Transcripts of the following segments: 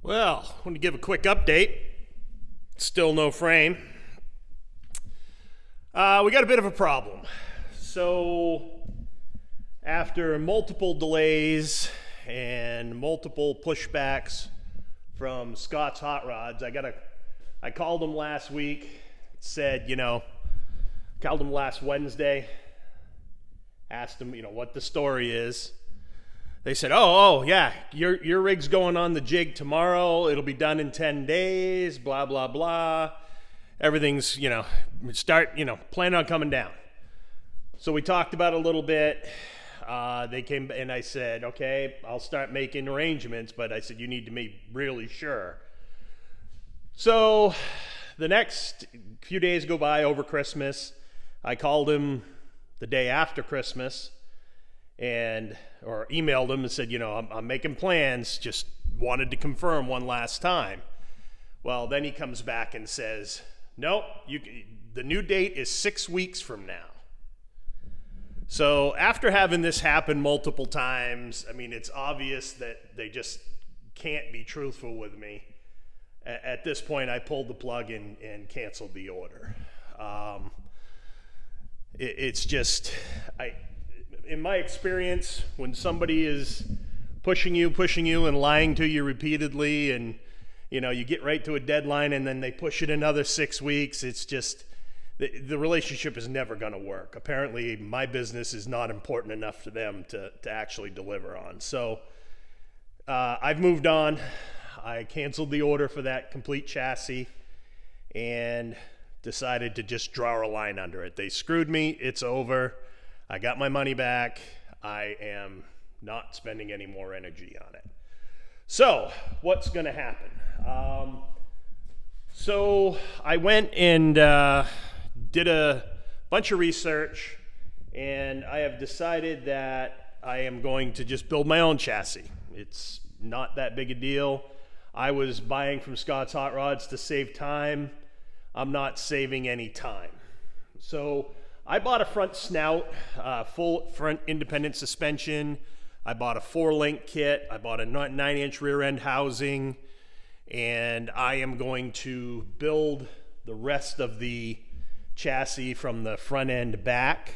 Well, I want to give a quick update. Still no frame. We got a bit of a problem. So, after multiple delays and multiple pushbacks from Scott's Hot Rods, I called them last week, called them last Wednesday, asked them, what the story is. They said, yeah, your rig's going on the jig tomorrow. It'll be done in 10 days, blah, blah, blah. Everything's, plan on coming down. So we talked about it a little bit. They came and I said, okay, I'll start making arrangements, but I said, you need to be really sure. So the next few days go by over Christmas. I called him the day after Christmas or emailed him and said, I'm making plans, just wanted to confirm one last time. Well, then he comes back and says, nope, the new date is 6 weeks from now. So after having this happen multiple times, it's obvious that they just can't be truthful with me. At this point, I pulled the plug and canceled the order. It's just, in my experience, when somebody is pushing you and lying to you repeatedly, and you get right to a deadline and then they push it another 6 weeks, it's just the relationship is never going to work. Apparently my business is not important enough to them to actually deliver on. So I've moved on. I canceled the order for that complete chassis and decided to just draw a line under it. They screwed me. It's over. I got my money back. I am not spending any more energy on it. So what's going to happen? So I went and did a bunch of research, and I have decided that I am going to just build my own chassis. It's not that big a deal. I was buying from Scott's Hot Rods to save time. I'm not saving any time. So I bought a front snout, full front independent suspension. I bought a 4-link kit. I bought a 9-inch rear end housing, and I am going to build the rest of the chassis from the front end back,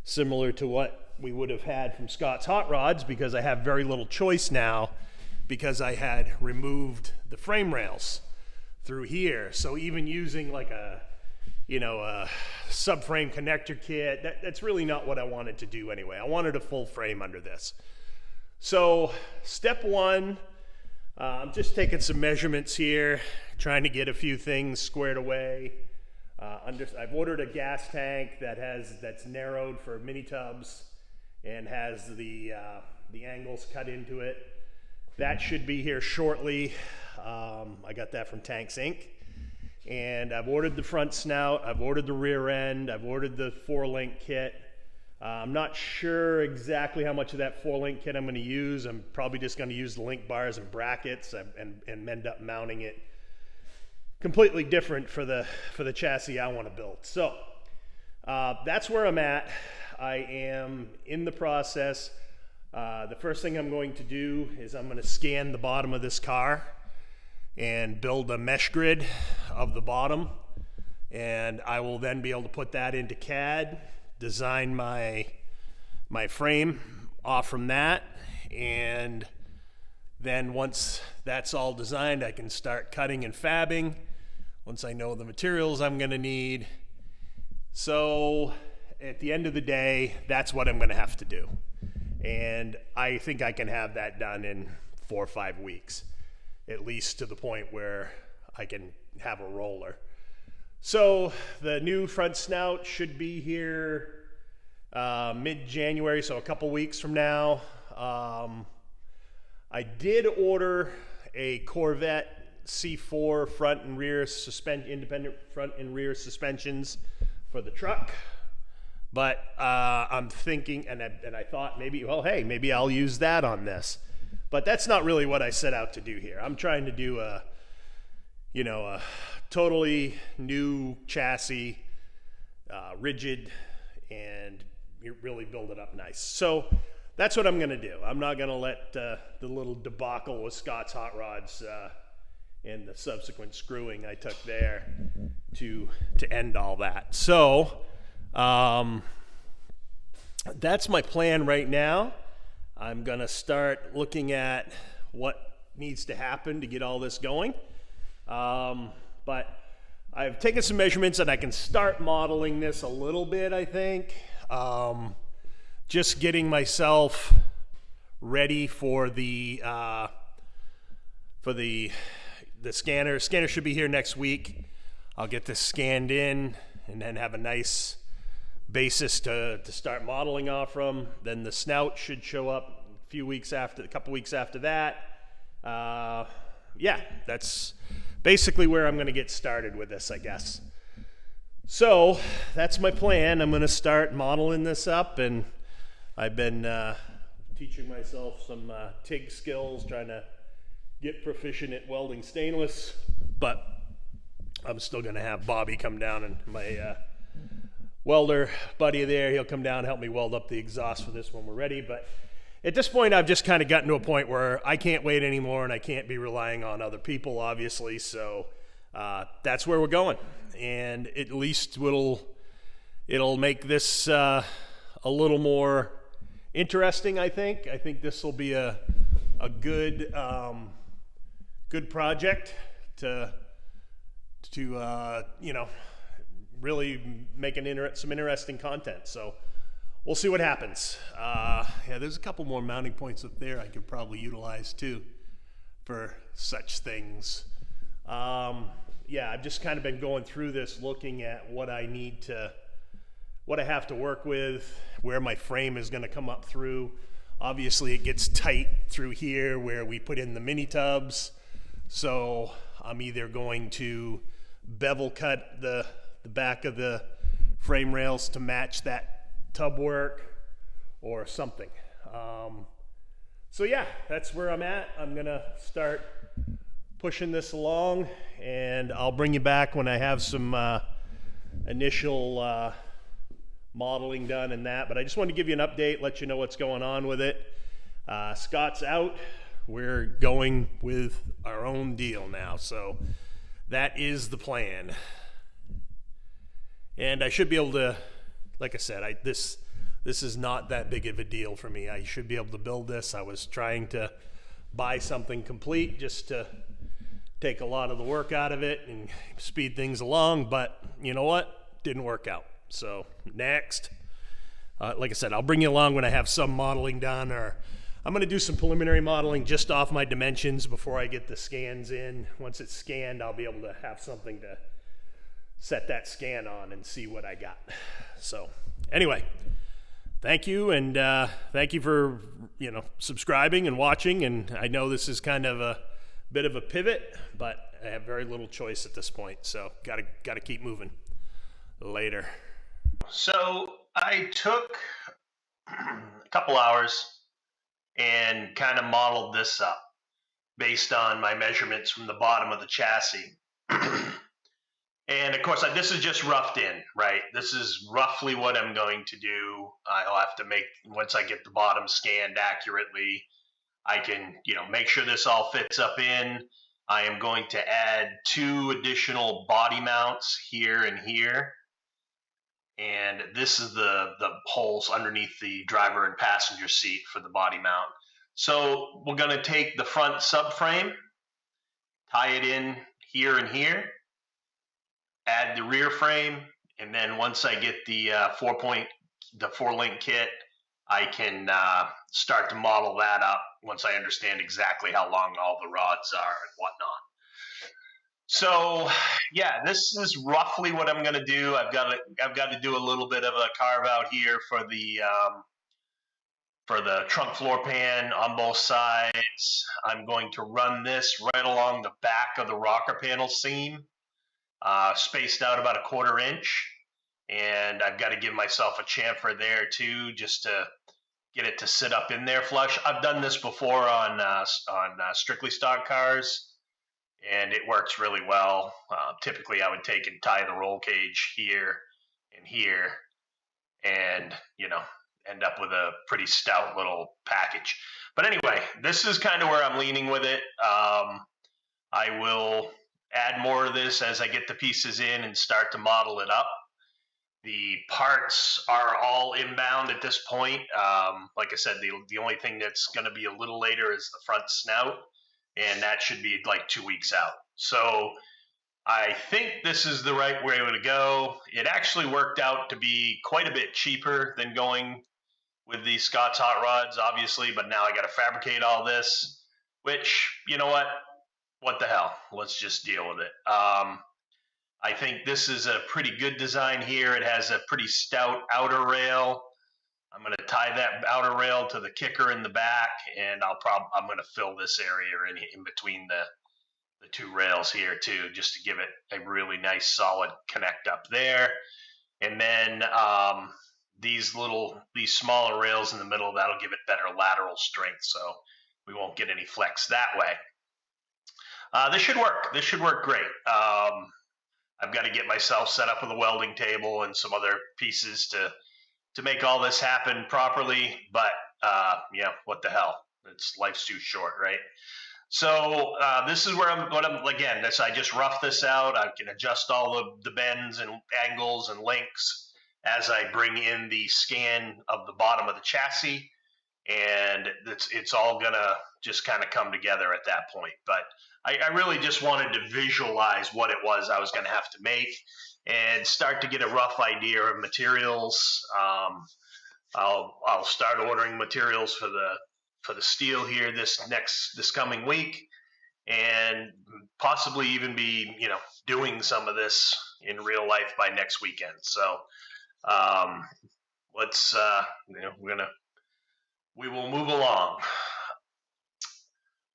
similar to what we would have had from Scott's Hot Rods, because I have very little choice now because I had removed the frame rails through here. So even using like a subframe connector kit, that's really not what I wanted to do anyway. I wanted a full frame under this. So step one, I'm just taking some measurements here, trying to get a few things squared away. I've ordered a gas tank that's narrowed for mini tubs and has the angles cut into it. That should be here shortly. I got that from Tanks Inc. And I've ordered the front snout, I've ordered the rear end, I've ordered the 4-link kit. I'm not sure exactly how much of that 4-link kit I'm going to use. I'm probably just going to use the link bars and brackets and end up mounting it completely different for the chassis I want to build. So that's where I'm at. I am in the process. The first thing I'm going to do is I'm going to scan the bottom of this car and build a mesh grid of the bottom, and I will then be able to put that into CAD, design my frame off from that, and then once that's all designed, I can start cutting and fabbing once I know the materials I'm going to need. So at the end of the day, that's what I'm going to have to do, and I think I can have that done in 4 or 5 weeks, at least to the point where I can have a roller. So the new front snout should be here mid-January, so a couple weeks from now. I did order a Corvette C4 front and rear independent front and rear suspensions for the truck, but I'm thinking, and I thought maybe I'll use that on this. But that's not really what I set out to do here. I'm trying to do a totally new chassis, rigid, and really build it up nice. So that's what I'm going to do. I'm not going to let the little debacle with Scott's hot rods and the subsequent screwing I took there to end all that. So that's my plan right now. I'm going to start looking at what needs to happen to get all this going. But I've taken some measurements and I can start modeling this a little bit, I think. Just getting myself ready for the scanner. Scanner should be here next week. I'll get this scanned in and then have a nice basis to start modeling off from. Then the snout should show up a couple weeks after that. Yeah, that's basically where I'm going to get started with this, I guess. So that's my plan. I'm going to start modeling this up, and I've been teaching myself some TIG skills, trying to get proficient at welding stainless, but I'm still going to have Bobby come down, and my welder buddy there, he'll come down and help me weld up the exhaust for this when we're ready. But at this point, I've just kind of gotten to a point where I can't wait anymore, and I can't be relying on other people, obviously. So that's where we're going, and at least it'll make this a little more interesting. I think this will be a good good project to really make some interesting content. So we'll see what happens. Yeah, there's a couple more mounting points up there I could probably utilize too for such things. Yeah, I've just kind of been going through this, looking at what I have to work with, where my frame is going to come up through. Obviously, it gets tight through here where we put in the mini tubs. So I'm either going to bevel cut the back of the frame rails to match that tub work or something. So yeah, that's where I'm at. I'm gonna start pushing this along, and I'll bring you back when I have some initial modeling done and that. But I just wanted to give you an update, let you know what's going on with it. Scott's out. We're going with our own deal now. So that is the plan. And I should be able to, like I said, this is not that big of a deal for me. I should be able to build this. I was trying to buy something complete just to take a lot of the work out of it and speed things along, but you know what? Didn't work out. So next, like I said, I'll bring you along when I have some modeling done, or I'm going to do some preliminary modeling just off my dimensions before I get the scans in. Once it's scanned, I'll be able to have something to set that scan on and see what I got. So anyway, thank you, and thank you for subscribing and watching. And I know this is kind of a bit of a pivot, but I have very little choice at this point, so gotta keep moving. Later. So I took a couple hours and kind of modeled this up based on my measurements from the bottom of the chassis. And of course, this is just roughed in, right? This is roughly what I'm going to do. I'll have to once I get the bottom scanned accurately, I can, make sure this all fits up in. I am going to add 2 additional body mounts here and here. And this is the holes underneath the driver and passenger seat for the body mount. So we're going to take the front subframe, tie it in here and here, add the rear frame, and then once I get the 4-link kit, I can start to model that up once I understand exactly how long all the rods are and whatnot. So yeah, this is roughly what I'm going to do. I've got to do a little bit of a carve out here for the trunk floor pan on both sides. I'm going to run this right along the back of the rocker panel seam, spaced out about 1/4 inch, and I've got to give myself a chamfer there too, just to get it to sit up in there flush. I've done this before on strictly stock cars, and it works really well. Typically, I would take and tie the roll cage here and here, and end up with a pretty stout little package. But anyway, this is kind of where I'm leaning with it. I will add more of this as I get the pieces in and start to model it up. The parts are all inbound at this point. Like I said, the only thing that's going to be a little later is the front snout, and that should be like 2 weeks out. So I think this is the right way to go. It actually worked out to be quite a bit cheaper than going with these Scott's hot rods, obviously, but now I got to fabricate all this, which, you know what the hell? Let's just deal with it. I think this is a pretty good design here. It has a pretty stout outer rail. I'm going to tie that outer rail to the kicker in the back, and I'm going to fill this area in between the two rails here too, just to give it a really nice solid connect up there. And then these smaller rails in the middle, that'll give it better lateral strength, so we won't get any flex that way. This should work. This should work great. I've got to get myself set up with a welding table and some other pieces to make all this happen properly. But yeah, what the hell? Life's too short, right? So this is where I just rough this out. I can adjust all the bends and angles and links as I bring in the scan of the bottom of the chassis, and it's all gonna just kind of come together at that point. But I really just wanted to visualize what it was I was going to have to make and start to get a rough idea of materials. I'll start ordering materials for the steel here this coming week, and possibly even be doing some of this in real life by next weekend. So let's we will move along.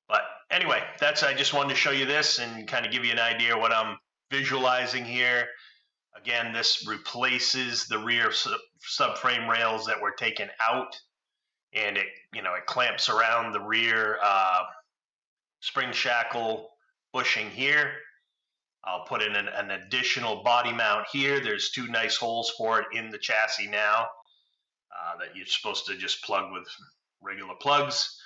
But anyway, I just wanted to show you this and kind of give you an idea of what I'm visualizing here. Again, this replaces the rear subframe rails that were taken out, and it clamps around the rear spring shackle bushing here. I'll put in an additional body mount here. There's 2 nice holes for it in the chassis now that you're supposed to just plug with regular plugs.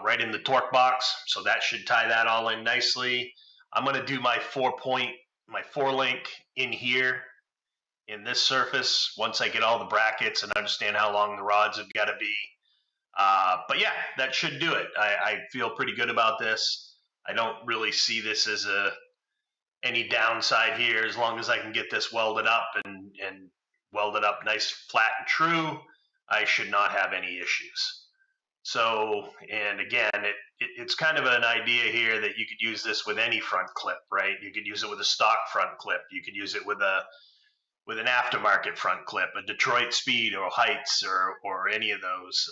Right in the torque box, so that should tie that all in nicely. I'm going to do my 4-link in here in this surface once I get all the brackets and understand how long the rods have got to be. But yeah, that should do it. I feel pretty good about this. I don't really see this as any downside here. As long as I can get this welded up and welded up nice, flat, and true, I should not have any issues. So, and again, it's kind of an idea here that you could use this with any front clip, right? You could use it with a stock front clip. You could use it with an aftermarket front clip, a Detroit Speed or Heights or any of those.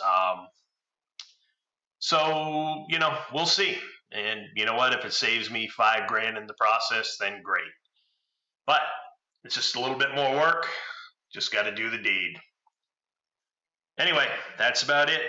So, we'll see. And you know what? If it saves me $5,000 in the process, then great. But it's just a little bit more work. Just got to do the deed. Anyway, that's about it.